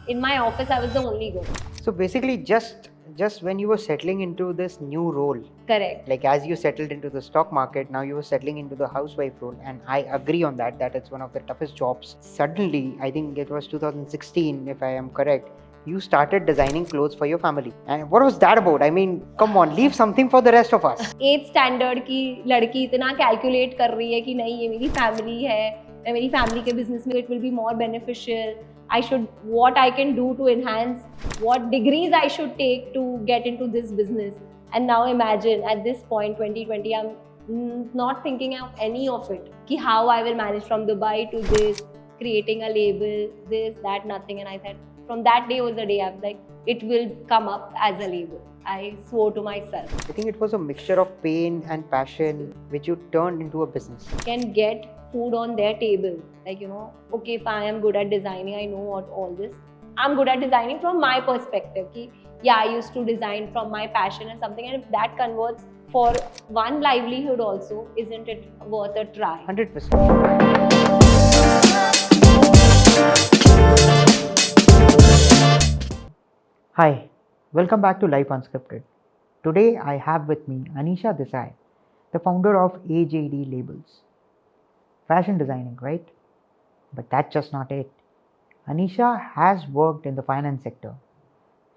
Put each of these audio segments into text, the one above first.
In my office, I was the only girl. So basically, just when you were settling into this new role, Correct. like as you settled into the stock market, now you were settling into the housewife role, and I agree on that. That it's one of the toughest jobs. Suddenly, I think it was 2016, if I am correct. You started designing clothes for your family. And what was that about? I mean, come on, leave something for the rest of us. 8th standard की लड़की इतना calculate कर रही है कि नहीं ये मेरी फैमिली है, मैं मेरी फैमिली के बिजनेस में it will be more beneficial. I should what I can do to enhance, what degrees I should take to get into this business. And now imagine at this point 2020 I'm not thinking of any of it. Ki how I will manage from Dubai to this, creating a label, this, that, nothing. And I said from that day was the day I was like, it will come up as a label. I swore to myself. I think it was a mixture of pain and passion which you turned into a business. Can get food on their table. Like, okay, if I am good at designing, I know what all this. I'm good at designing from my perspective. Ki, yeah, I used to design from my passion and something, and if that converts for one livelihood also, isn't it worth a try? 100%. Hi, welcome back to Life Unscripted. Today I have with me Anisha Desai, the founder of AJD Labels. Fashion designing, right? But that's just not it. Anisha has worked in the finance sector.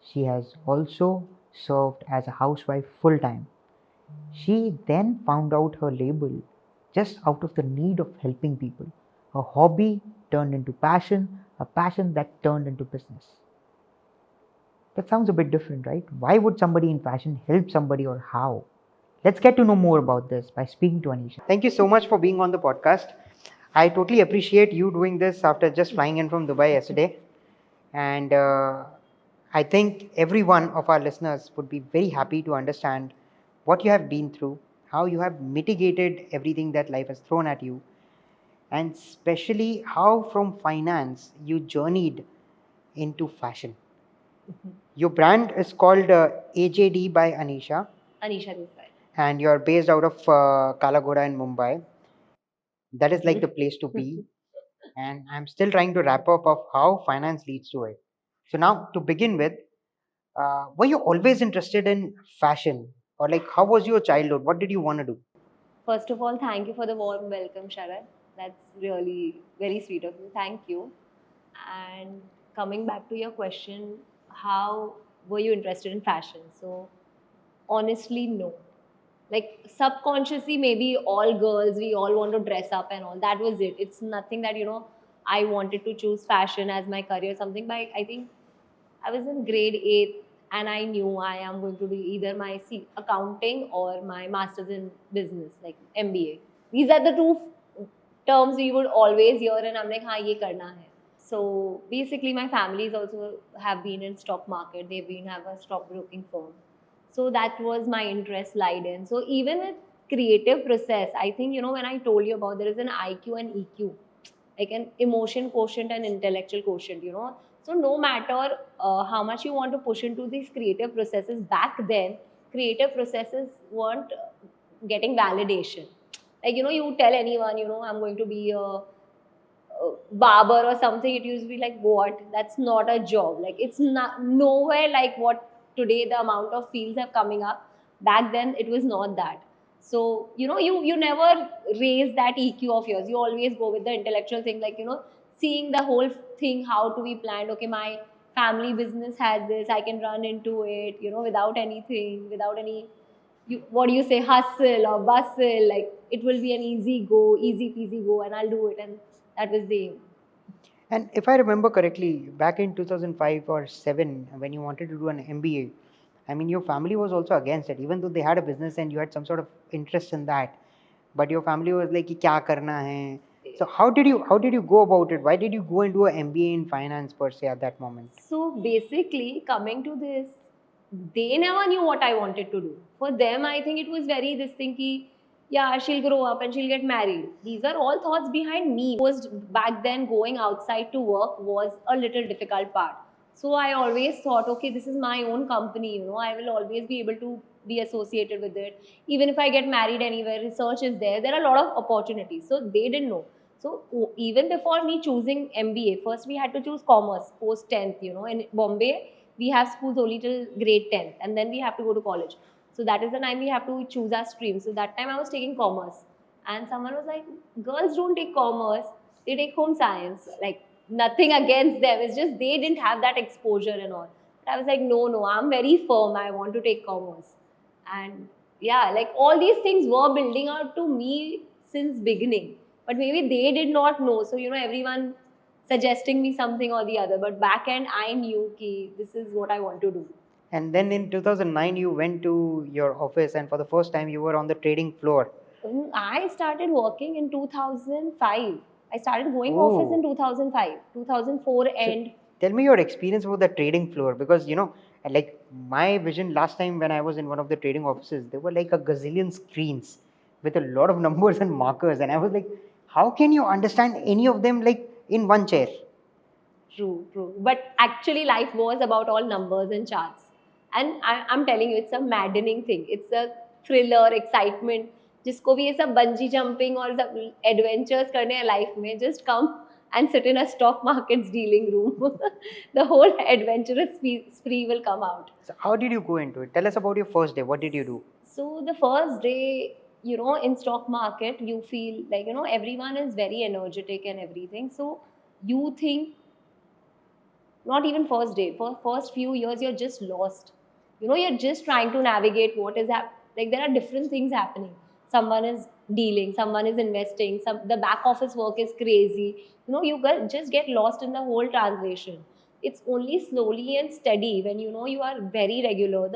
She has also served as a housewife full time. She then found out her label just out of the need of helping people. A hobby turned into passion, a passion that turned into business. That sounds a bit different, right? Why would somebody in fashion help somebody or how? Let's get to know more about this by speaking to Anisha. Thank you so much for being on the podcast. I totally appreciate you doing this after just flying in from Dubai yesterday. And I think every one of our listeners would be very happy to understand what you have been through, how you have mitigated everything that life has thrown at you, and especially how from finance you journeyed into fashion. Your brand is called AJD by Anisha, Anisha Desai. and you're based out of Kalagoda in Mumbai. That is like the place to be. And I'm still trying to wrap up of how finance leads to it. So now, to begin with, were you always interested in fashion, or like how was your childhood? What did you want to do? First of all, thank you for the warm welcome, Sharad. That's really very sweet of you. Thank you. And coming back to your question, how were you interested in fashion? So, honestly, no. Like subconsciously, maybe all girls, we all want to dress up and all. That was it. It's nothing that, I wanted to choose fashion as my career, something. But I think I was in grade 8 and I knew I am going to do either my accounting or my master's in business, like MBA. These are the two terms we would always hear, and I'm like, हाँ ये करना है. So basically, my families also have been in stock market. They've been have a stockbroking firm. So that was my interest lied in. So even with creative process, I think when I told you about there is an IQ and EQ, like an emotion quotient and intellectual quotient. So no matter how much you want to push into these creative processes, back then creative processes weren't getting validation. Like you tell anyone, I'm going to be a barber or something, it used to be like, what? That's not a job. Like it's not nowhere like what today the amount of fields are coming up. Back then it was not that. So you never raise that EQ of yours. You always go with the intellectual thing, like seeing the whole thing how to be planned. Okay, my family business has this, I can run into it, without anything, without any what do you say, hustle or bustle. Like it will be an easy go, easy peasy go, and I'll do it. And that was the aim. And if I remember correctly, back in 2005 or 7, when you wanted to do an MBA, I mean, your family was also against it, even though they had a business and you had some sort of interest in that. But your family was like, कि क्या करना है? So how did you go about it? Why did you go into an MBA in finance per se at that moment? So basically, coming to this, they never knew what I wanted to do. For them, I think it was very this thing ki, yeah, she'll grow up and she'll get married. These are all thoughts behind me. Was back then going outside to work was a little difficult part. So I always thought, okay, this is my own company, I will always be able to be associated with it. Even if I get married anywhere, research is there. There are a lot of opportunities. So they didn't know. So even before me choosing MBA, first we had to choose commerce post 10th. In Bombay we have schools only till grade 10th, and then we have to go to college. So that is the time we have to choose our stream. So that time I was taking commerce, and someone was like, "Girls don't take commerce; they take home science." Like, nothing against them. It's just they didn't have that exposure and all. But I was like, no, no, I'm very firm. I want to take commerce. And yeah, like all these things were building out to me since beginning. But maybe they did not know. So, everyone suggesting me something or the other. But back end, I knew ki this is what I want to do. And then in 2009, you went to your office, and for the first time, you were on the trading floor. I started working in 2005. I started going Oh. office in 2005, 2004 So end. tell me your experience about the trading floor, because like my vision last time when I was in one of the trading offices, there were like a gazillion screens with a lot of numbers and markers, and I was like, how can you understand any of them like in one chair? True, true. But actually, life was about all numbers and charts. And I'm telling you, it's a maddening thing. It's a thriller, excitement. जिसको भी ये सब bungee jumping और सब adventures करने हैं life में, just come and sit in a stock markets dealing room. The whole adventurous spree will come out. So how did you go into it? Tell us about your first day. What did you do? So the first day, in stock market, you feel like, everyone is very energetic and everything. So you think, not even first day, for first few years you're just lost. You're just trying to navigate what is like there are different things happening. Someone is dealing, someone is investing, the back office work is crazy. Just get lost in the whole translation. It's only slowly and steady when you are very regular.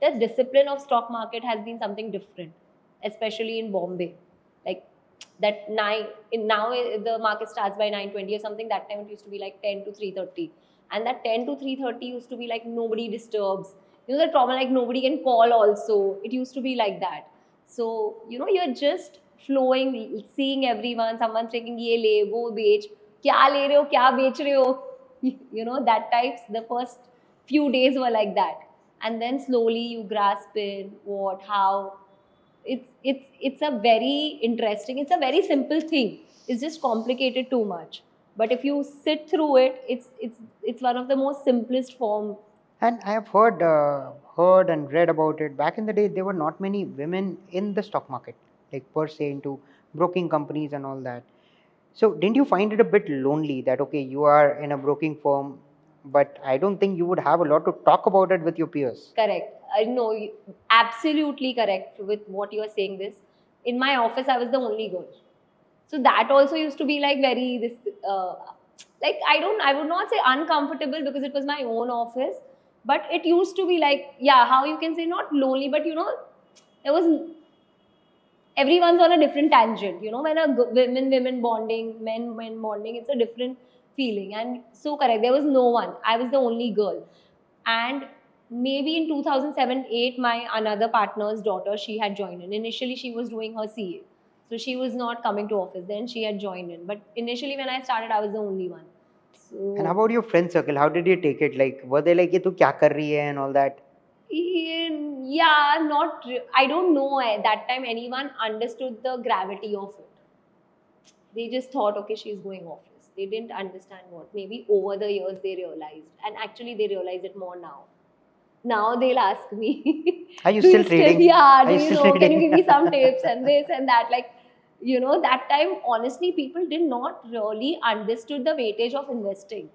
The discipline of stock market has been something different, especially in Bombay. Like that now the market starts by 9:20 or something. That time it used to be like 10 to 3:30, and that 10 to 3:30 used to be like nobody disturbs. The trauma, like nobody can call also. It used to be like that. So you're just flowing, seeing everyone. Someone's taking ye le, wo bech, kya le rahe ho, kya bech rahe ho. That types. The first few days were like that, and then slowly you grasp in what, how. It's a very interesting, it's a very simple thing. It's just complicated too much. But if you sit through it, it's one of the most simplest form. And I have heard and read about it. Back in the day, there were not many women in the stock market, like per se into broking companies and all that. So didn't you find it a bit lonely that okay, you are in a broking firm, but I don't think you would have a lot to talk about it with your peers? Correct. No, absolutely correct with what you are saying. This in my office, I was the only girl, so that also used to be like very this, like I would not say uncomfortable because it was my own office, but it used to be like, yeah, how you can say not lonely, but there was, everyone's on a different tangent. When women bonding, men bonding, it's a different feeling. And so correct, there was no one. I was the only girl. And maybe in 2007-8, my another partner's daughter, she had joined in. Initially she was doing her CA, so she was not coming to office. Then she had joined in, but initially when I started, I was the only one. So And how about your friend circle? How did you take it? Like, were they like, "Ye tu kya kar rahi hai" and all that? yeah, not I don't know at that time anyone understood the gravity of it. They just thought, okay, she's going office. They didn't understand what. Maybe over the years they realized, and actually they realize it more now. Now they'll ask me, Are you do still you still, trading? yeah, Are do you you still know, can you trading? give me some tips and this and that? Like, that time, honestly, people did not really understood the weightage of investing.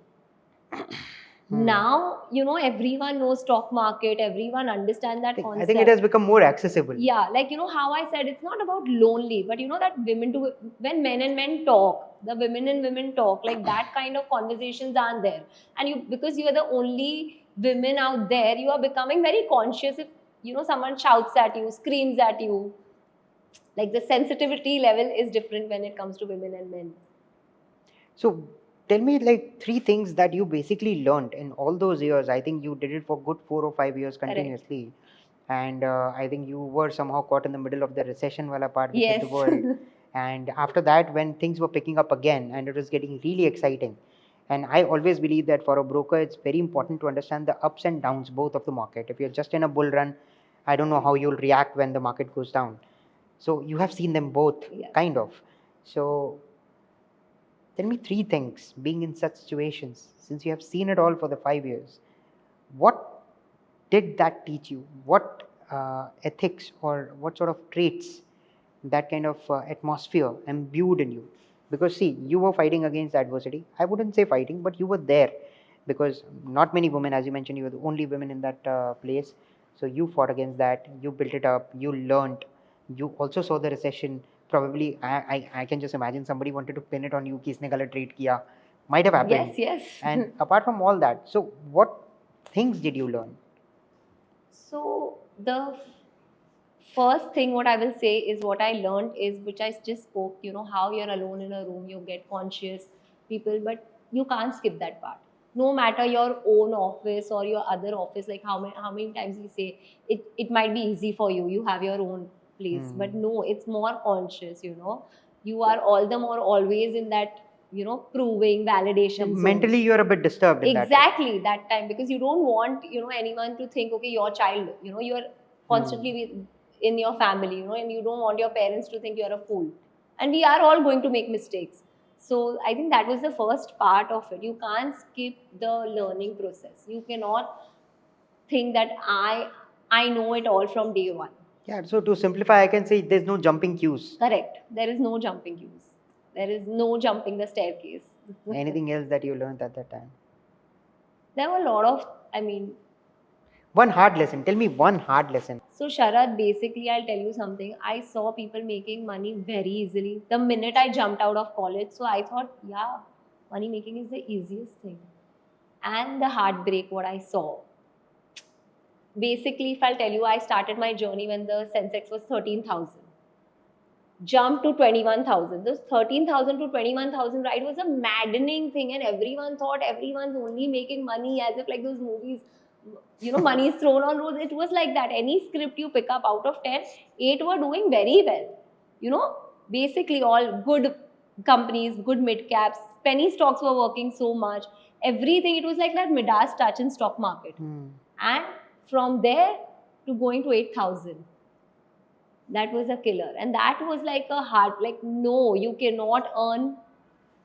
Now, everyone knows stock market, everyone understands that I concept. think it has become more accessible. Yeah, like how I said, it's not about lonely, but that women to when men and men talk, the women and women talk, like that kind of conversations aren't there. And because you are the only women out there, you are becoming very conscious if someone shouts at you, screams at you. Like the sensitivity level is different when it comes to women and men. So tell me like three things that you basically learned in all those years. I think you did it for good 4 or 5 years Correct. continuously. And I think you were somehow caught in the middle of the recession wala part which hit the Yes. world. And after that, when things were picking up again and it was getting really exciting. And I always believe that for a broker, it's very important to understand the ups and downs both of the market. If you're just in a bull run, I don't know how you'll react when the market goes down. So you have seen them both, Yes. kind of. So Tell me three things, being in such situations, since you have seen it all for the 5 years, what did that teach you? What ethics or what sort of traits that kind of atmosphere imbued in you? Because see, you were fighting against adversity. I wouldn't say fighting, but you were there because not many women, as you mentioned, you were the only women in that place. So you fought against that, you built it up, you learned, you also saw the recession. Probably, I can just imagine somebody wanted to pin it on you, किसने गलत trade किया, might have happened. Yes, yes. And apart from all that, so what things did you learn? So the first thing what I will say is what I learned is which I just spoke, how you're alone in a room, you get conscious people, but you can't skip that part. No matter your own office or your other office, like how many times we say it might be easy for you, you have your own place, but no, it's more conscious. You are all the more always in that, proving validation zone. Mentally, you're a bit disturbed in that way. Exactly that time, because you don't want anyone to think, okay, your child, you're constantly in your family, and you don't want your parents to think you're a fool, and we are all going to make mistakes. So I think that was the first part of it. You can't skip the learning process. You cannot think that I know it all from day one. Yeah, so to simplify, I can say there's no jumping cues. Correct, there is no jumping cues, there is no jumping the staircase. Anything else that you learned at that time? There were a lot of, One hard lesson. Tell me one hard lesson. so Sharad, basically, I'll tell you something. I saw people making money very easily the minute I jumped out of college. So I thought, yeah, money making is the easiest thing. And the heartbreak, what I saw. Basically, if I'll tell you, I started my journey when the Sensex was 13,000. Jumped to 21,000. This 13,000 to 21,000 ride was a maddening thing, and everyone thought everyone's only making money, as if like those movies, money is thrown on roads. It was like that. Any script you pick up out of 10, 8 were doing very well. Basically all good companies, good mid caps, penny stocks were working so much. Everything, it was like that Midas touch in stock market. And from there to going to 8,000. That was a killer. And that was like a hard, like, no, you cannot earn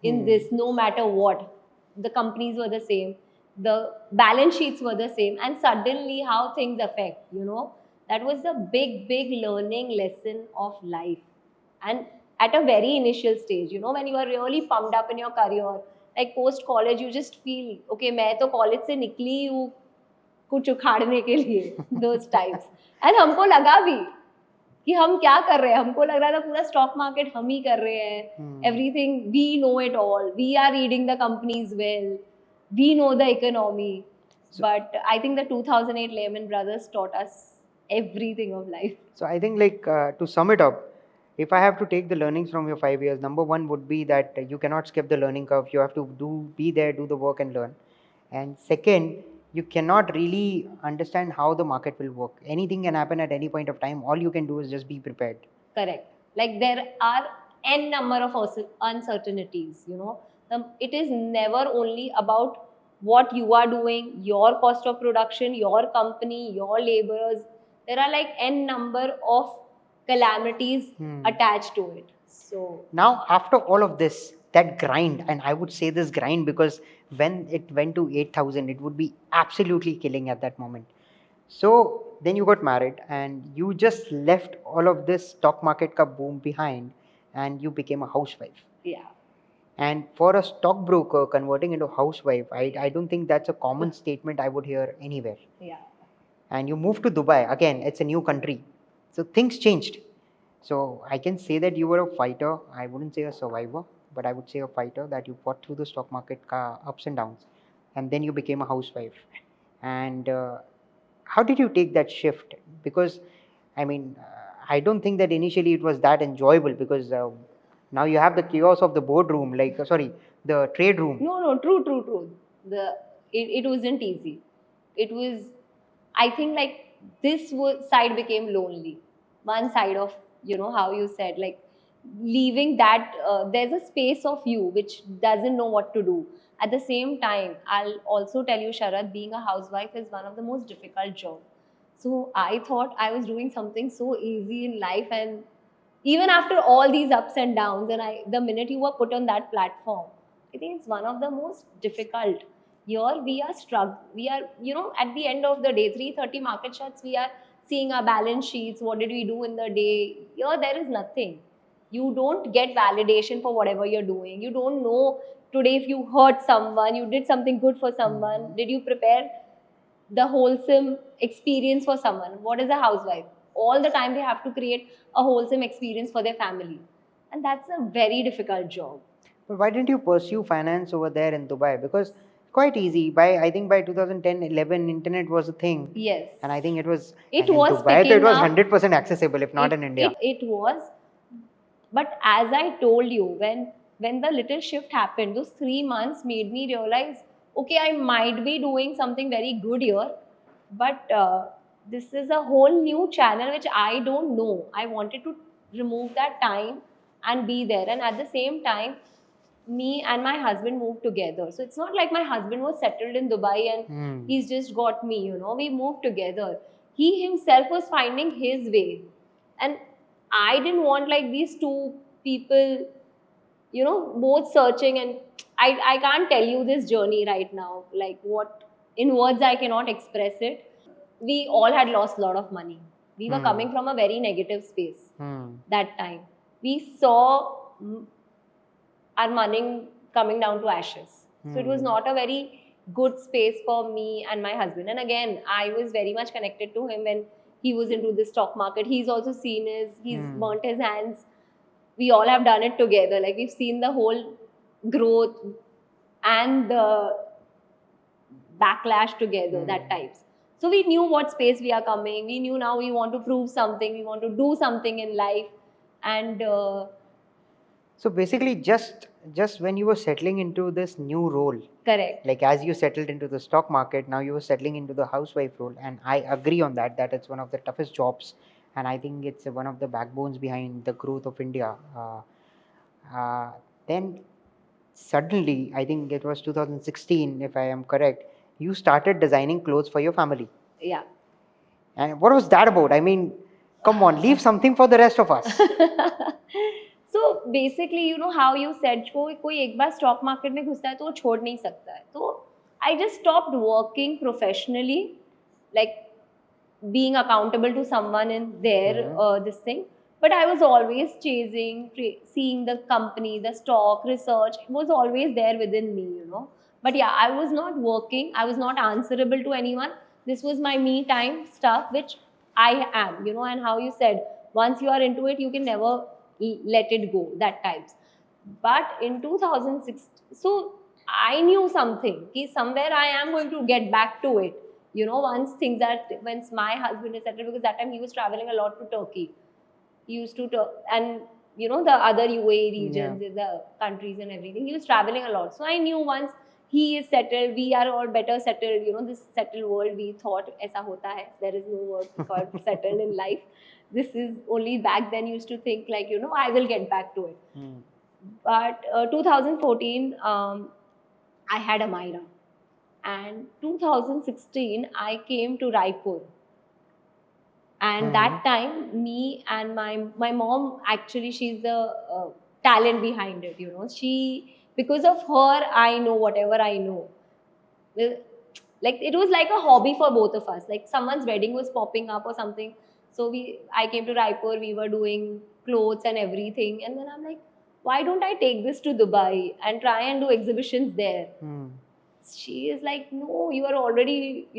in this no matter what. The companies were the same, the balance sheets were the same, and suddenly how things affect. That was the big learning lesson of life. And at a very initial stage, when you are really pumped up in your career, like post college, you just feel, okay, मैं तो college से निकली हूँ कुछ उखाड़ने के लिए, those types. And हमको लगा भी कि हम क्या कर रहे हैं, हमको लग रहा था पूरा स्टॉक मार्केट हम ही कर रहे हैं, everything we know it all, we are reading the companies well, we know the economy. But I think the 2008 Lehman Brothers taught us everything of life. So I think like to sum it up, if I have to take the learnings from your 5 years, number one would be that you cannot skip the learning curve. You have to be there, do the work and learn. And second, you cannot really understand how the market will work. Anything can happen at any point of time. All you can do is just be prepared. Correct. Like there are n number of uncertainties. It is never only about what you are doing, your cost of production, your company, your laborers. There are like n number of calamities attached to it. So now after all of this, that grind, and I would say this grind because when it went to 8,000, it would be absolutely killing at that moment. So then you got married and you just left all of this stock market ka boom behind and you became a housewife. Yeah. And for a stockbroker converting into housewife, I don't think that's a common statement I would hear anywhere. Yeah. And you moved to Dubai. Again, it's a new country. So things changed. So I can say that you were a fighter. I wouldn't say a survivor, but I would say a fighter, that you fought through the stock market ups and downs. And then you became a housewife. And how did you take that shift? Because, I don't think that initially it was that enjoyable because now you have the chaos of the boardroom, the trade room. No, true. It wasn't easy. It was, I think, like this side became lonely. One side of, how you said, like leaving that, there's a space of you which doesn't know what to do. At the same time, I'll also tell you, Sharad, being a housewife is one of the most difficult jobs. So I thought I was doing something so easy in life, and even after all these ups and downs, and the minute you were put on that platform, I think it's one of the most difficult. Here we are struck. We are, at the end of the day, 3:30 market shuts. We are seeing our balance sheets. What did we do in the day? Here there is nothing. You don't get validation for whatever you're doing. You don't know today if you hurt someone, you did something good for someone. Did you prepare the wholesome experience for someone? What is a housewife? All the time they have to create a wholesome experience for their family, and that's a very difficult job. But why didn't you pursue finance over there in Dubai? Because quite easy. I think by 2010, 11, internet was a thing. Yes. And I think it was, It and in was Dubai, picking it was up. 100% accessible, if not in India. It was, but as I told you, when the little shift happened, those 3 months made me realize, okay, I might be doing something very good here, but this is a whole new channel which I don't know. I wanted to remove that time and be there, and at the same time, me and my husband moved together. So it's not like my husband was settled in Dubai and he's just got me, we moved together. He himself was finding his way. And I didn't want like these two people, both searching. And I can't tell you this journey right now. Like what, in words, I cannot express it. We all had lost a lot of money. We were coming from a very negative space that time. We saw our money coming down to ashes. So it was not a very good space for me and my husband. And again, I was very much connected to him when he was into the stock market. He's also seen he's burnt his hands. We all have done it together. Like we've seen the whole growth and the backlash together, that types. So we knew what space we are coming. We knew now we want to prove something. We want to do something in life. And so basically, just when you were settling into this new role, correct. Like as you settled into the stock market, now you were settling into the housewife role, and I agree on that. That it's one of the toughest jobs, and I think it's one of the backbones behind the growth of India. Then suddenly, I think it was 2016, if I am correct, you started designing clothes for your family. Yeah. And what was that about? I mean, come on, leave something for the rest of us. So basically, how you said, कोई एक बार stock market में घुसता है तो वो छोड़ नहीं सकता है. So I just stopped working professionally, like being accountable to someone in there, this thing. But I was always chasing, seeing the company, the stock, research. It was always there within me, But yeah, I was not working. I was not answerable to anyone. This was my me time stuff, which I am, and how you said, once you are into it, you can never let it go, that types. But in 2006, so I knew something, somewhere I am going to get back to it. Once my husband is settled, because that time he was traveling a lot to Turkey. He used to, and the other UAE regions, the countries and everything. He was traveling a lot. So I knew once he is settled, we are all better settled. This settled world, we thought, aisa hota hai. There is no word called settled in life. This is only back then used to think like, I will get back to it. But 2014, I had Amira. And 2016, I came to Raipur. And that time, me and my mom, actually, she's the talent behind it, because of her, I know whatever I know. Like, it was like a hobby for both of us. Like, someone's wedding was popping up or something. So I came to Raipur, we were doing clothes and everything. And then I'm like, why don't I take this to Dubai and try and do exhibitions there? She is like, no, you are already,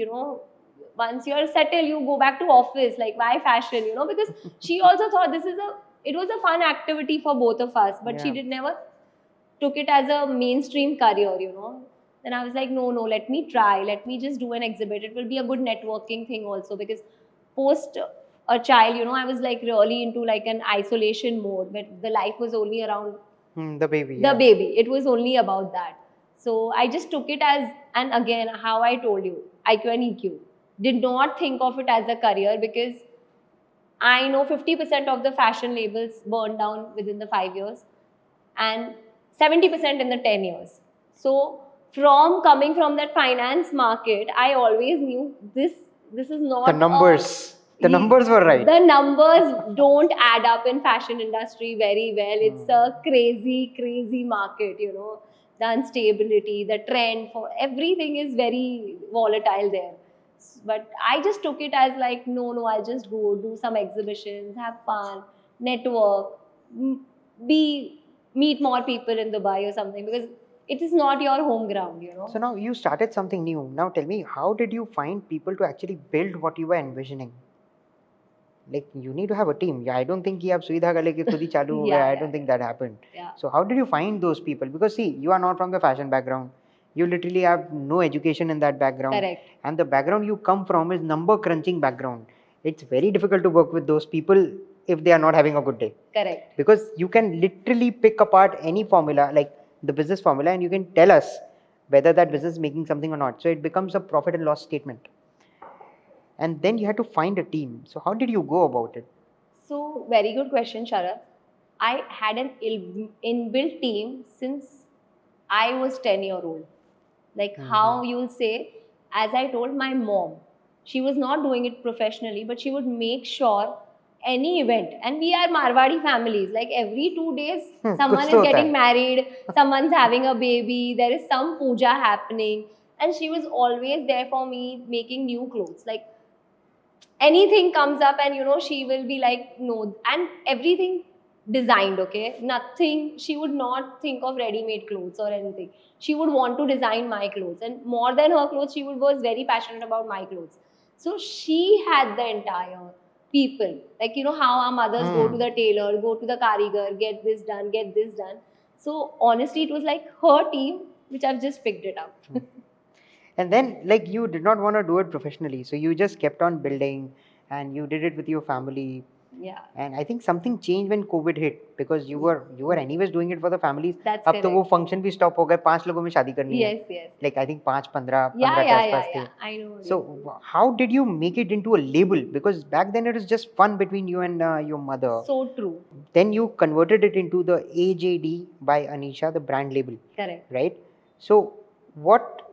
once you are settled, you go back to office. Like, why fashion, because she also thought it was a fun activity for both of us. But she never took it as a mainstream career, Then I was like, no, let me try. Let me just do an exhibit. It will be a good networking thing also, because post a child, I was like really into like an isolation mode, but the life was only around the baby. The baby. It was only about that. So I just took it as, and again, how I told you, IQ and EQ. Did not think of it as a career, because I know 50% of the fashion labels burned down within the 5 years and 70% in the 10 years. So coming from that finance market, I always knew this is not the numbers. The numbers were right. The numbers don't add up in fashion industry very well. It's a crazy, crazy market, the instability, the trend for everything is very volatile there. But I just took it as like, no, I'll just go do some exhibitions, have fun, network, m- be meet more people in Dubai or something, because it is not your home ground, you know. So now you started something new. Now tell me, how did you find people to actually build what you were envisioning? Like you need to have a team. Yeah, I don't think कि आप सुई धागा लेके खुद ही चालू हो गए. Yeah, I yeah, don't think that happened. yeah. So how did you find those people? Because see, you are not from the fashion background. You literally have no education in that background. Correct. And the background you come from is number crunching background. It's very difficult to work with those people if they are not having a good day. Correct. Because you can literally pick apart any formula, like the business formula, and you can tell us whether that business is making something or not. So it becomes a profit and loss statement. And then you had to find a team. So how did you go about it? So, very good question, Sharad. I had an inbuilt team since I was 10-year-old. Like how you'll say, as I told my mom, she was not doing it professionally, but she would make sure any event, and we are Marwadi families, like every 2 days, someone कुछ is तो होता getting है. married, someone's having a baby, there is some puja happening, and she was always there for me making new clothes. Like anything comes up and she will be like, no, and everything designed. Okay, nothing, she would not think of ready made clothes or anything. She would want to design my clothes, and more than her clothes, she was very passionate about my clothes. So she had the entire people, like how our mothers go to the tailor, go to the karigar, get this done, get this done. So honestly, it was like her team which I've just picked it up. And then like you did not want to do it professionally, so you just kept on building and you did it with your family. Yeah, And I think something changed when COVID hit, because you were anyways doing it for the families. that's अब तो वो correct. function भी stop हो गए, 5 लोगों में शादी करनी है. Yes, yes. Like I think 5 15 Yeah, 15 के yeah, आसपास थे. I know what So you're saying. how did you make it into a label? Because back then it was just fun between you and your mother. So true. Then you converted it into the AJD by Anisha, the brand label, Correct. right? So what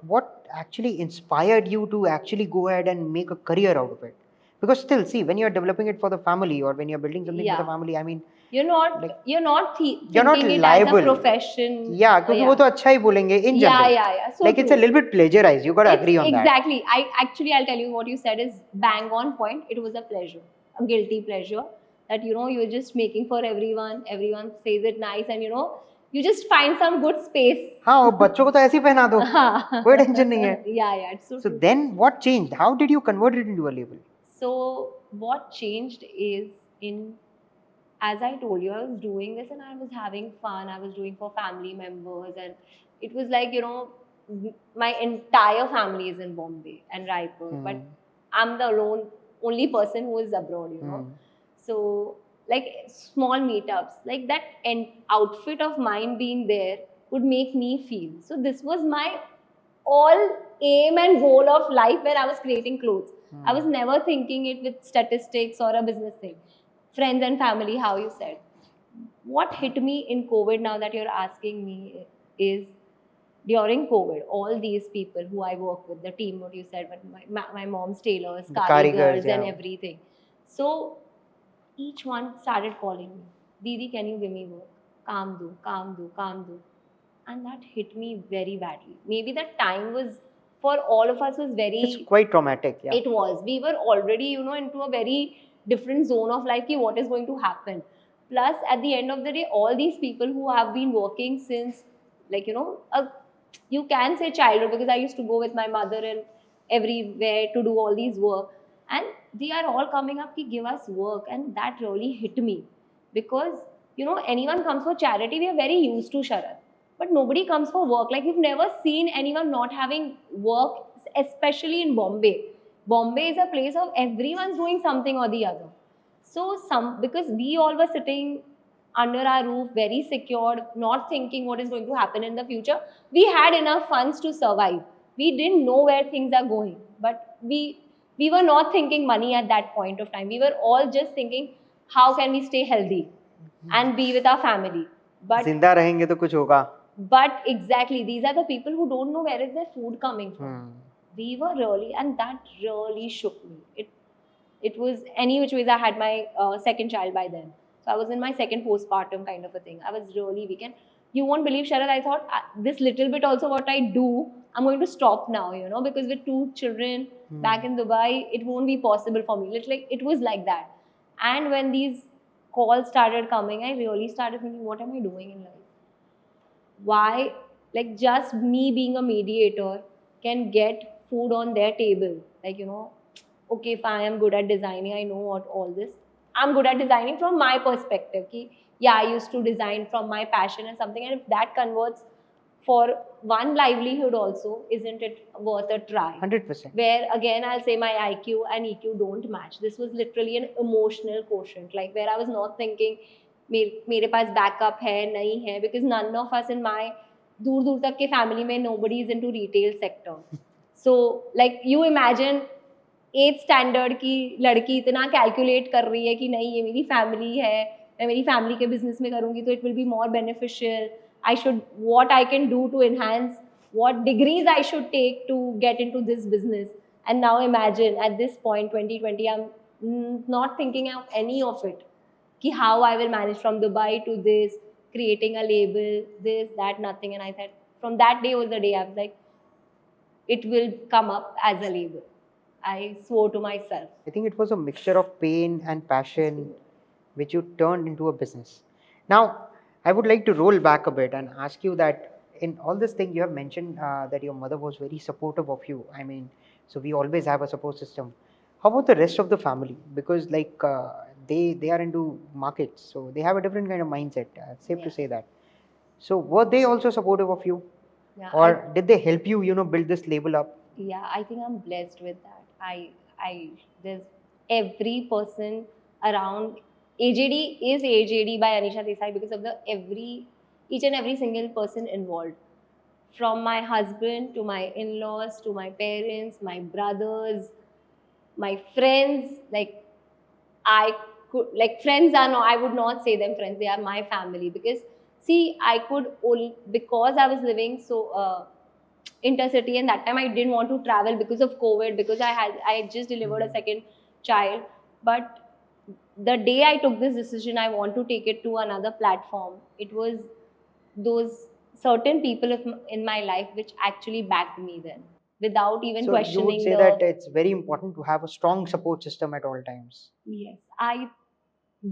actually inspired you to actually go ahead and make a career out of it? Because still, see, when you're developing it for the family or when you're building something for the Yeah. family, I mean, You're not like, you're not you're not thinking it liable. as a profession. Yeah, क्योंकि वो तो अच्छा ही बोलेंगे in general. Yeah. So like it's a true. little bit plagiarized. You got to It's agree on that. exactly. I'll tell you what you said is bang on point. It was a pleasure, a guilty pleasure that you're just making for everyone. Everyone says it nice, and you just find some good space. हाँ, वो बच्चों को तो ऐसे ही पहना दो. कोई tension नहीं है. Yeah, it's so So true. then what changed? How did you convert it into a label? So what changed is, as I told you, I was doing this and I was having fun. I was doing for family members, and it was like, my entire family is in Bombay and Raipur, but I'm the only person who is abroad. So like small meetups, like that outfit of mine being there would make me feel. So this was my all aim and goal of life when I was creating clothes. I was never thinking it with statistics or a business thing. Friends and family, how you said. What hit me in COVID, now that you're asking me, is during COVID, all these people who I work with, the team, what you said, but my mom's tailors, The karigars, and yeah. everything. So each one started calling me, Didi, can you give me work? Calm do. And that hit me very badly. Maybe that time was, for all of us, was very... It's quite traumatic. Yeah. It was. We were already, into a very different zone of life, ki what is going to happen. Plus, at the end of the day, all these people who have been working since, like, you can say childhood, because I used to go with my mother and everywhere to do all these work. And they are all coming up, ki give us work. And that really hit me. Because, anyone comes for charity, we are very used to, Sharad. But nobody comes for work. Like, you've never seen anyone not having work, especially in Bombay. Bombay is a place of everyone's doing something or the other. So because we all were sitting under our roof, very secured, not thinking what is going to happen in the future, we had enough funds to survive. We didn't know where things are going, but we were not thinking money at that point of time. We were all just thinking, how can we stay healthy and be with our family? But जिंदा रहेंगे तो कुछ होगा. But exactly, these are the people who don't know where is their food coming from. We were really, and that really shook me. It was, any which ways, I had my second child by then. So I was in my second postpartum kind of a thing. I was really weak. And you won't believe, Sharad, I thought this little bit also what I do, I'm going to stop now, because with two children back in Dubai, it won't be possible for me. Literally, it was like that. And when these calls started coming, I really started thinking, what am I doing in life? Why, like, just me being a mediator can get food on their table? Like, okay, if I am good at designing, I know what all this. I'm good at designing from my perspective. Yeah, I used to design from my passion and something, and if that converts for one livelihood also, isn't it worth a try? 100%. Where again, I'll say my IQ and EQ don't match. This was literally an emotional quotient, like where I was not thinking मेरे पास backup है नहीं है, because none of us in my दूर दूर तक के family में nobody is into retail sector. So like you imagine 8th standard की लड़की इतना कैलकुलेट कर रही है कि नहीं, ये मेरी फैमिली है, मैं मेरी फैमिली के बिजनेस में करूँगी तो it will be more beneficial. I should, what I can do to enhance, what degrees I should take to get into this business. And now imagine at this point, 2020, I'm not thinking of any of it. Ki how I will manage from Dubai to this, creating a label, this, that, nothing. And I said, from that day was the day I was like, it will come up as a label. I swore to myself. I think it was a mixture of pain and passion which you turned into a business. Now, I would like to roll back a bit and ask you that in all this thing you have mentioned that your mother was very supportive of you. I mean, so we always have a support system. How about the rest of the family? Because like they are into markets, so they have a different kind of mindset. Safe to say that. So were they also supportive of you, Yeah, or did they help you, build this label up? Yeah, I think I'm blessed with that. There's every person around. AJD is AJD by Anisha Desai because of each and every single person involved. From my husband to my in-laws to my parents, my brothers, my friends. Like I could, like, friends are no, I would not say them friends. They are my family, because see, I could only, because I was living so intercity, and that time I didn't want to travel because of COVID, because I had just delivered a second child. But the day I took this decision, I want to take it to another platform. It was those certain people in my life which actually backed me then, without even So you would questioning say that it's very important to have a strong support system at all times. Yes, I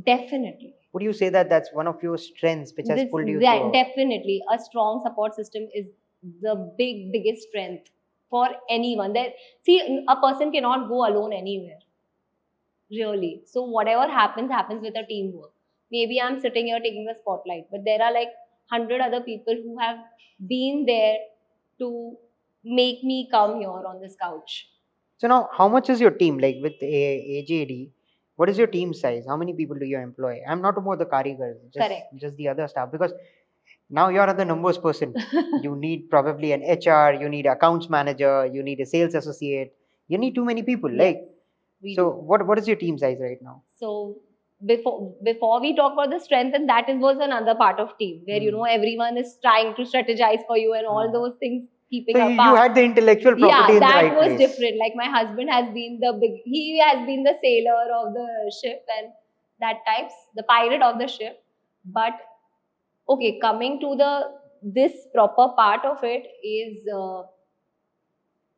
definitely. Would you say that that's one of your strengths which has pulled you That through? definitely a strong support system is the biggest strength for anyone. That, see, a person cannot go alone anywhere, really. So whatever happens with a teamwork. Maybe I'm sitting here taking the spotlight, but there are like 100 other people who have been there to make me come here on this couch. So now, how much is your team? Like with AJD, what is your team size? How many people do you employ? I'm not about the karigars, Correct. just the other staff, because now you're the numbers person. You need probably an HR, you need accounts manager, you need a sales associate, you need too many people. Like, we so do. what is your team size right now? So before we talk about the strength, and that was another part of team where everyone is trying to strategize for you and all those things, keeping So up. you had the intellectual property in the right that was place. different. Like my husband has been he has been the sailor of the ship and that types, the pirate of the ship. But okay, coming to this proper part of it is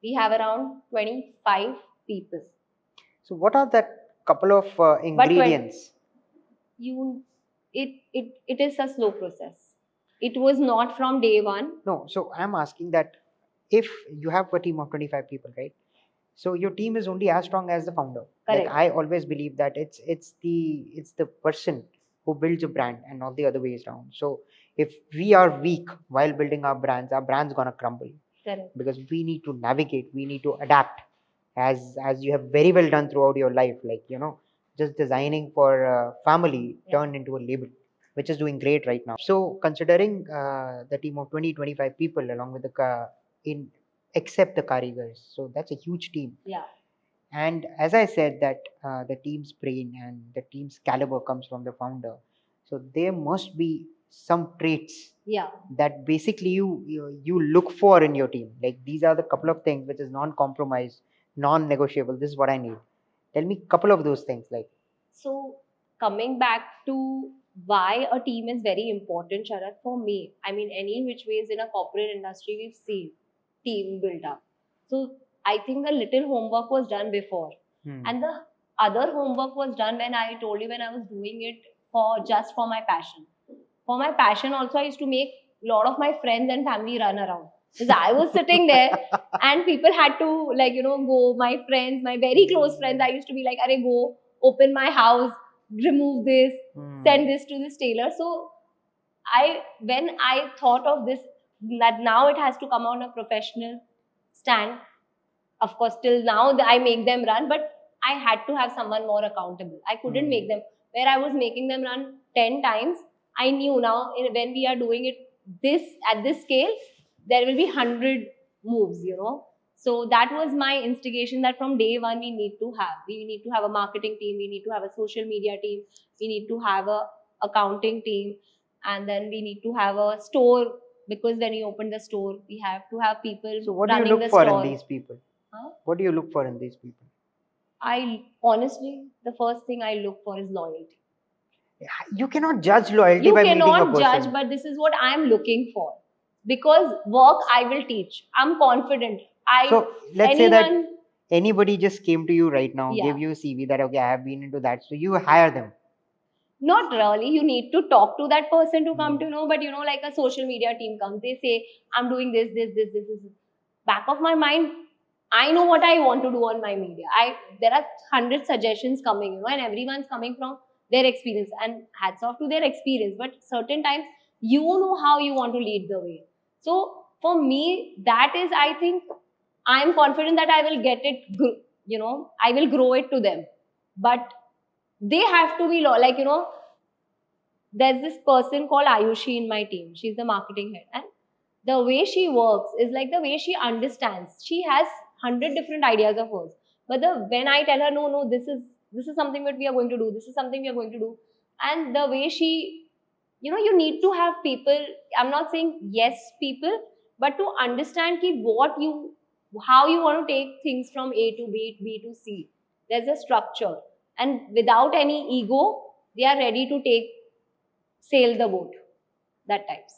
we have around 25 people. So what are that couple of ingredients? It is a slow process. It was not from day one. No, so I'm asking that if you have a team of 25 people, right? So your team is only as strong as the founder. Correct. Like I always believe that it's the person who builds a brand and not the other ways around. So if we are weak while building our brand's gonna crumble. Correct. Because we need to navigate, we need to adapt, as you have very well done throughout your life. Like just designing for family turned into a label, which is doing great right now. So considering the team of 20-25 people along with the in except the karigars, so that's a huge team. Yeah. And as I said that the team's brain and the team's caliber comes from the founder, so there must be some traits that basically you look for in your team. Like these are the couple of things which is non-compromise, non-negotiable. This is what I need. Tell me a couple of those things. Like, so coming back to why a team is very important, Sharad, for me. I mean, any which ways in a corporate industry we've seen team build up. So I think the little homework was done before. And the other homework was done when I told you when I was doing it for just for my passion. For my passion also, I used to make a lot of my friends and family run around. Because I was sitting there and people had to like, go, my friends, my very close friends, I used to be like, Are go, open my house, remove this, send this to this tailor. So when I thought of this, that now it has to come on a professional stand, of course till now I make them run, but I had to have someone more accountable. I couldn't make them, where I was making them run 10 times, I knew now when we are doing it this at this scale, there will be 100 moves, so that was my instigation, that from day one we need to have a marketing team, we need to have a social media team, we need to have a accounting team, and then we need to have a store, because when we open the store we have to have people So what do you running look the for store. in these people? What do you look for in these people? I honestly, the first thing I look for is loyalty. You cannot judge loyalty You by meeting a cannot person. judge, but this is what I am looking for. Because work I will teach. I'm confident. So let's say that anyone, anybody just came to you right now, Yeah. gave you a CV that okay, I have been into that, so you hire them. not really. You need to talk to that person to come to know, but like a social media team comes, they say, I'm doing this. Back of my mind, I know what I want to do on my media. There are 100 suggestions coming, and everyone's coming from their experience. And hats off to their experience. But certain times you know how you want to lead the way. So for me, that is, I think, I'm confident that I will get it. I will grow it to them. But they have to be like there's this person called Ayushi in my team. She's the marketing head, and the way she works is like the way she understands. She has 100 different ideas of hers, but when I tell her no, this is something that we are going to do, this is something we are going to do, and the way she, you need to have people. I'm not saying yes people, but to understand how you want to take things from A to B to C. There's a structure, and without any ego, they are ready to sail the boat. That types.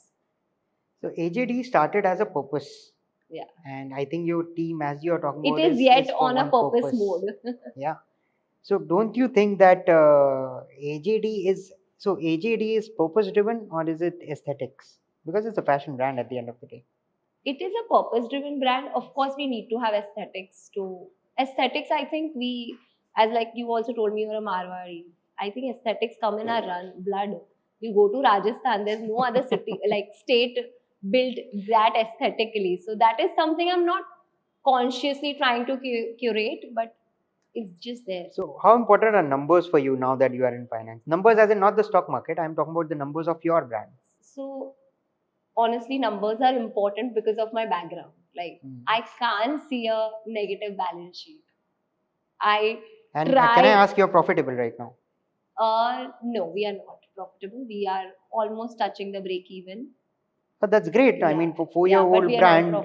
So AJD started as a purpose. Yeah. And I think your team, as you are talking It about, is yet for on a one purpose mode. Yeah. So don't you think that AJD is purpose driven, or is it aesthetics? Because it's a fashion brand at the end of the day. It is a purpose driven brand. Of course, we need to have aesthetics. I think as like you also told me, you're a Marwari. I think aesthetics come in our blood. You go to Rajasthan, there's no other city, like state built that aesthetically. So that is something I'm not consciously trying to curate, but it's just there. So how important are numbers for you now that you are in finance? Numbers as in not the stock market. I'm talking about the numbers of your brand. So honestly, numbers are important because of my background. Like I can't see a negative balance sheet. And can I ask, you're profitable right now? No, we are not profitable. We are almost touching the break even. But that's great. I mean, for 4-year-old brand,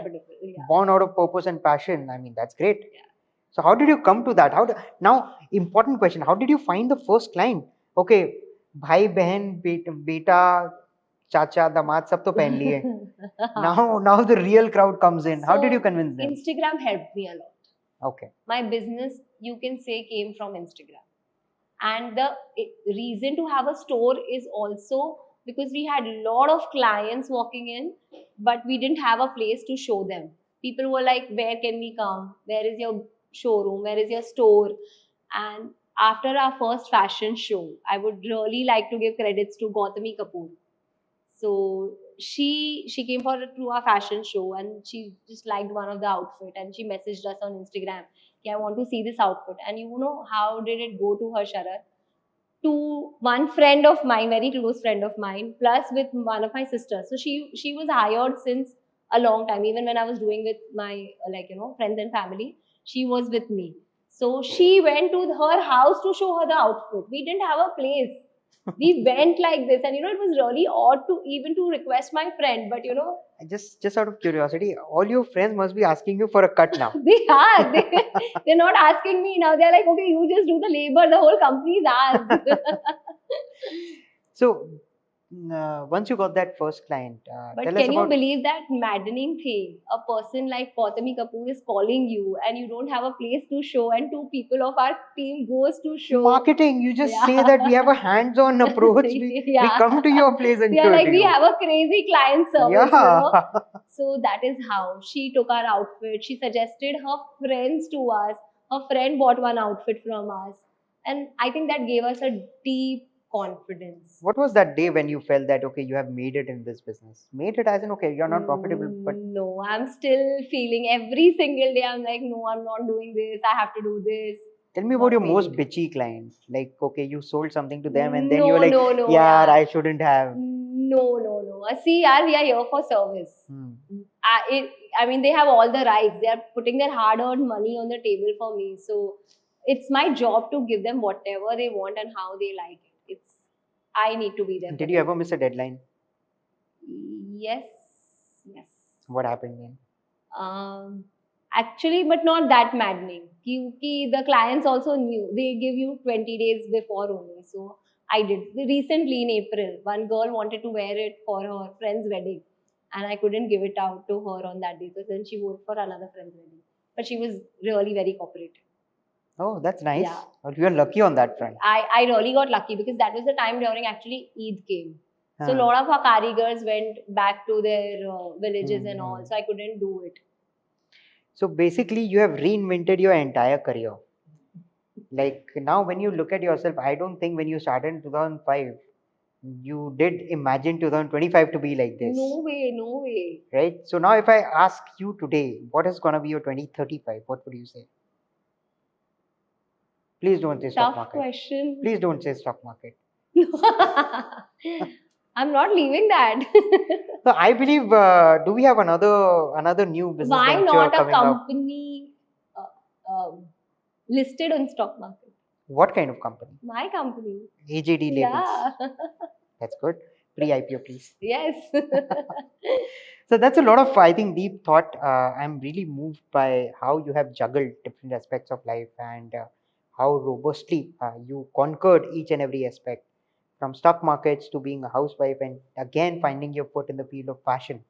born out of purpose and passion, I mean, that's great. Yeah. So how did you come to that? Now, important question, how did you find the first client? Okay, bhai, behan, beta, chacha, damad, sab to pehen liye. Now the real crowd comes in. How did you convince them? Instagram helped me a lot. Okay. My business, you can say, came from Instagram. And the reason to have a store is also because we had a lot of clients walking in, but we didn't have a place to show them. People were like, where can we come? Where is your showroom? Where is your store? And after our first fashion show, I would really like to give credits to Gautami Kapoor. So she came to our fashion show, and she just liked one of the outfit, and she messaged us on Instagram, I want to see this outfit. And you know how did it go to her, Sharad? To one friend of mine, very close friend of mine, plus with one of my sisters. So she was hired since a long time. Even when I was doing with my friends and family, she was with me. So she went to her house to show her the outfit. We didn't have a place. We went like this, and it was really odd to even to request my friend, but just out of curiosity, all your friends must be asking you for a cut now. They are. They're not asking me now. They're like, okay, you just do the labor. The whole company is ours. So once you got that first client, But tell us can you about believe that maddening thing? A person like Gautami Kapoor is calling you and you don't have a place to show, and two people of our team goes to show. marketing. You just say Yeah. that we have a hands-on approach. We Yeah. come to your place and We are show it like, to we you. have a crazy client service, you know. Yeah. So that is how she took our outfit. She suggested her friends to us. Her friend bought one outfit from us. And I think that gave us a deep confidence. What was that day when you felt that okay, you have made it in this business? Made it as in okay, you're not profitable, but No, I'm still feeling every single day. I'm like, no, I'm not doing this. I have to do this. tell me about Not your made most it. bitchy clients. Like okay, you sold something to them and then you were No, like, no, no, yeah, yeah. I shouldn't have. No, no, no. See, yaar, we are here for service. Hmm. I mean, they have all the rights. They are putting their hard-earned money on the table for me. So it's my job to give them whatever they want and how they like it. I need to be there. Did you ever miss a deadline? Yes, yes. What happened then? Actually, but not that maddening. The clients also knew. They give you 20 days before only. So I did. Recently in April, one girl wanted to wear it for her friend's wedding, and I couldn't give it out to her on that day. So then she wore it for another friend's wedding. But she was really very cooperative. Oh, that's nice. Yeah. Well, you are lucky on that front. I really got lucky because that was the time during actually Eid came. So a Huh. lot of our karigars went back to their villages and all. Mhm. So I couldn't do it. So basically, you have reinvented your entire career. Like now, when you look at yourself, I don't think when you started in 2005, you did imagine 2025 to be like this. No way, no way. Right? So now, if I ask you today, what is going to be your 2035? What would you say? Please don't say stock Tough market. question. Please don't say stock market. I'm not leaving that. So I believe, do we have another new business Why venture not a coming up? company listed on stock market? What kind of company? My company. AJD labels. Yeah. That's good. Pre-IPO, please. Yes. So that's a lot of, I think, deep thought. I'm really moved by how you have juggled different aspects of life and how robustly you conquered each and every aspect, from stock markets to being a housewife and again finding your foot in the field of fashion.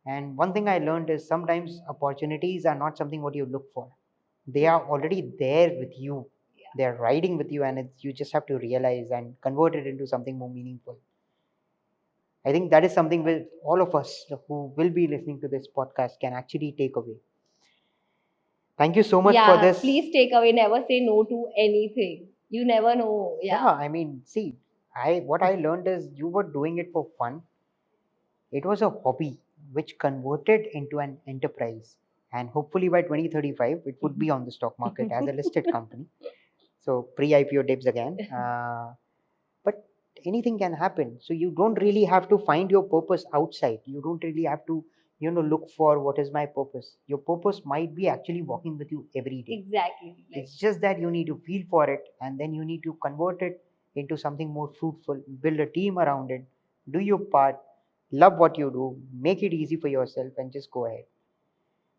And one thing I learned is sometimes opportunities are not something what you look for. They are already there with you. Yeah. They are riding with you, and you just have to realize and convert it into something more meaningful. I think that is something that all of us who will be listening to this podcast can actually take away. Thank you so much for Yeah, this. please take away. Never say no to anything. You never know. Yeah, Yeah. I mean, see, what I learned is you were doing it for fun. It was a hobby which converted into an enterprise. And hopefully by 2035, it would be on the stock market as a listed company. So pre-IPO dips again. But anything can happen. So you don't really have to find your purpose outside. You don't really have to, look for what is my purpose. Your purpose might be actually walking with you every day. Exactly. Like, It's just that you need to feel for it and then you need to convert it into something more fruitful, build a team around it, do your part, love what you do, make it easy for yourself, and just go ahead.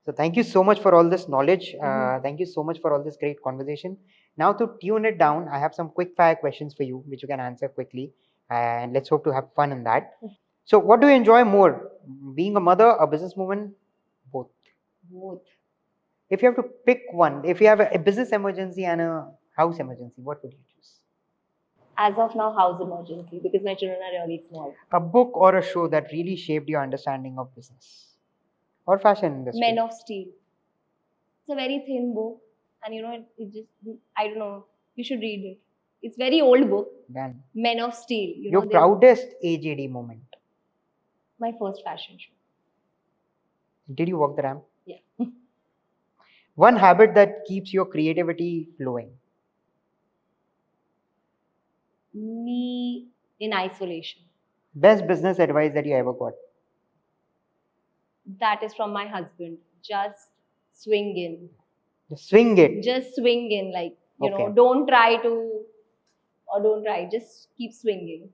So, thank you so much for all this knowledge. Thank you so much for all this great conversation. Now, to tune it down, I have some quick fire questions for you, which you can answer quickly. And let's hope to have fun in that. So, what do you enjoy more? Being a mother, a businesswoman? Both. both. If you have to pick one, if you have a business emergency and a house emergency, what would you choose? As of now, house emergency because my children are really small. A book or a show that really shaped your understanding of business or fashion industry? Men of Steel. It's a very thin book, and it just, I don't know. You should read it. It's very old book. Done. Men of Steel. Your proudest AJD moment? My first fashion show. Did you walk the ramp? Yeah. One habit that keeps your creativity flowing? Me in isolation. Best business advice that you ever got? That is from my husband. Just swing in. Just swing it. Just swing in. Like, Okay. don't try to, or don't try. Just keep swinging.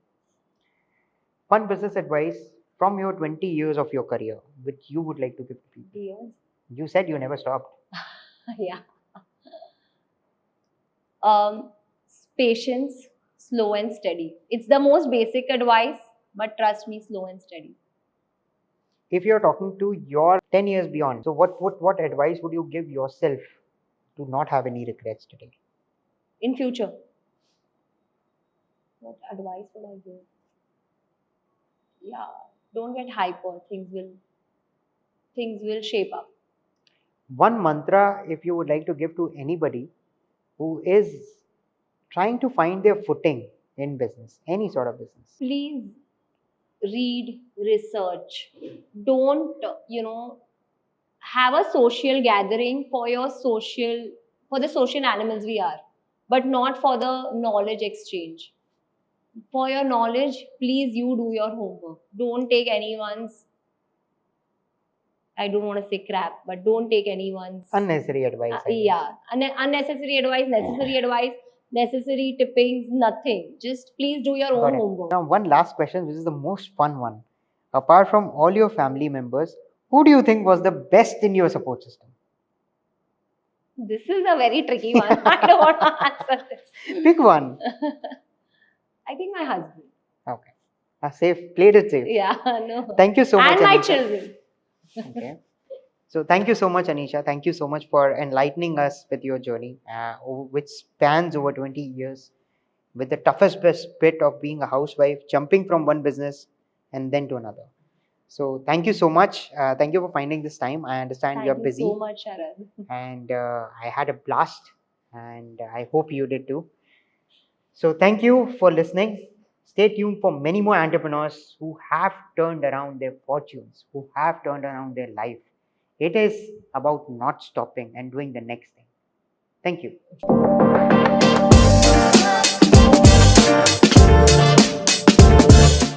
One business advice from your 20 years of your career, which you would like to give to people? Years. You said you never stopped. Yeah. Patience, slow and steady. It's the most basic advice, but trust me, slow and steady. If you're talking to your 10 years beyond, so what advice would you give yourself to not have any regrets today? In future, what advice would I give? Yeah, don't get hyper. Things will shape up. One mantra, if you would like to give to anybody who is trying to find their footing in business, any sort of business. Please read, research. Don't, have a social gathering for the social animals we are, but not for the knowledge exchange. For your knowledge, please you do your homework. Don't take anyone's, I don't want to say crap, but don't take anyone's Unnecessary advice. I guess. yeah, unnecessary advice, necessary tippings, nothing. Just please do your Got own it. homework. Now, one last question, which is the most fun one. Apart from all your family members, who do you think was the best in your support system? This is a very tricky one. I don't want to answer this. Pick one. I think my husband. Okay. Safe. Played it safe. Yeah, no. Thank you so much. And my Anisha. children. Okay. So thank you so much, Anisha. Thank you so much for enlightening us with your journey, which spans over 20 years, with the toughest best bit of being a housewife, jumping from one business and then to another. So thank you so much. Thank you for finding this time. I understand you're Thank you busy, so much, Sharad. and I had a blast, and I hope you did too. So thank you for listening. Stay tuned for many more entrepreneurs who have turned around their fortunes, who have turned around their life. It is about not stopping and doing the next thing. Thank you.